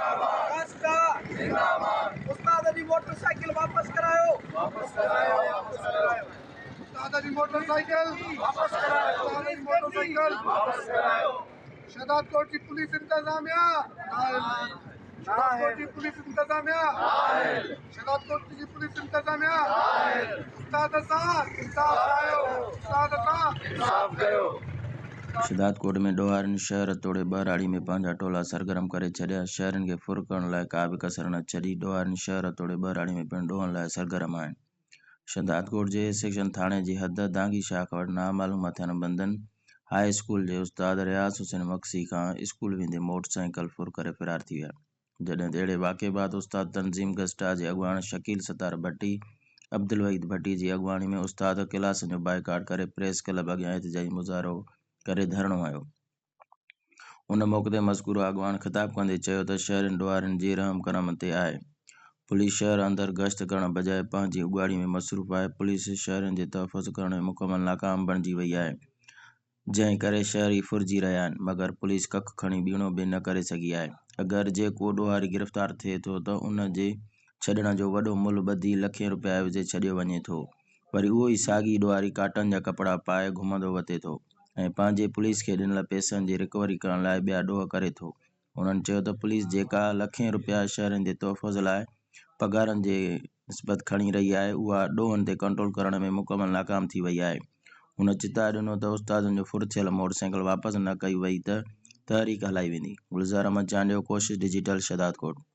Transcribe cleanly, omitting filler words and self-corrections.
रास्ता उस्ताद जी मोटरसाइकिल वापस करायो। उस्ताद जी मोटरसाइकिल वापस करायो। उस्ताद जी मोटरसाइकिल वापस करायो। शहदाद कोट की पुलिस इंतजामिया शहदाद कोट की पुलिस इंतजामिया शहदाद कोट की पुलिस इंतजामिया उस्ताद साहब इंसाफ आयो। उस्ताद साहब इंसाफ कयो। शहदाद कोट में ॾोहारियुनि शहर तोड़े ॿ में पंहिंजा टोला सरगर्म करे छॾिया। शहरनि खे फुर करण लाइ का बि कसर न छॾी। ॾोहारियुनि शहर तोड़े ॿ में पिणु ॾोहण लाइ सरगर्म आहिनि। शहदाद कोट जे सेक्शन थाणे जी हद दांगी शाख वटि नामालूम थियण बंदनि हाई स्कूल जे उस्ताद रियाज़ हुसैन मक्सी खां स्कूल वेंदे मोटरसाइकिल फुर करे फ़रार थी विया। जॾहिं त अहिड़े वाक़े बाद उस्ताद तनज़ीम गस्टा जे अॻुवाण शकील सतार भट्टी अब्दुल वहीद भट्टी जी अॻुवाणी में उस्ताद क्लासनि जो बाइकाट करे प्रेस क्लब अॻियां एहतिजाजी मुज़ाहिरो करे धरणो आयो। उन मौक़े ते मज़कूरो अॻुवाण ख़िताब कंदे चयो त शहरनि ॾोहारियुनि जी रहम करम ते आहे। पुलिस शहर अंदरि गश्त करण बजाए पंहिंजी उॻाड़ी में मसरूफ़ आहे। पुलिस शहरनि जे तहफ़ुज़ करण में मुकमल नाकाम बणिजी वई आहे, जंहिं करे शहरी फुरिजी रहिया आहिनि, मगर पुलिस कख खणी बीणो बि न करे सघी आहे। अगरि जेको ॾोहारी गिरफ़्तार थिए थो त उन जे छॾण जो वॾो मुल्ह ॿधी लखें रुपया विझे छॾियो वञे थो। वरी उहो ई साॻी ॾोहारी काटन जा कपिड़ा पाए घुमंदो वते थो ऐं पंहिंजे पुलिस खे ॾिनल पैसनि जी रिकवरी करण लाइ ॿिया ॾोह करे थो। उन्हनि चयो त पुलिस जेका लखें रुपया शहरनि जे तहफ़ुज़ लाइ पघारनि जे निस्बत खणी रही आहे, उहा ॾोहनि ते कंट्रोल करण में मुकमल नाकाम थी वई आहे। हुन चिताए ॾिनो त उस्तादनि जो फुर थियल मोटरसाइकिल वापसि न कई वई त तहरीक हलाई वेंदी। गुलज़ार अहमद चांडियो, कोशिश डिजिटल, शहदाद कोट।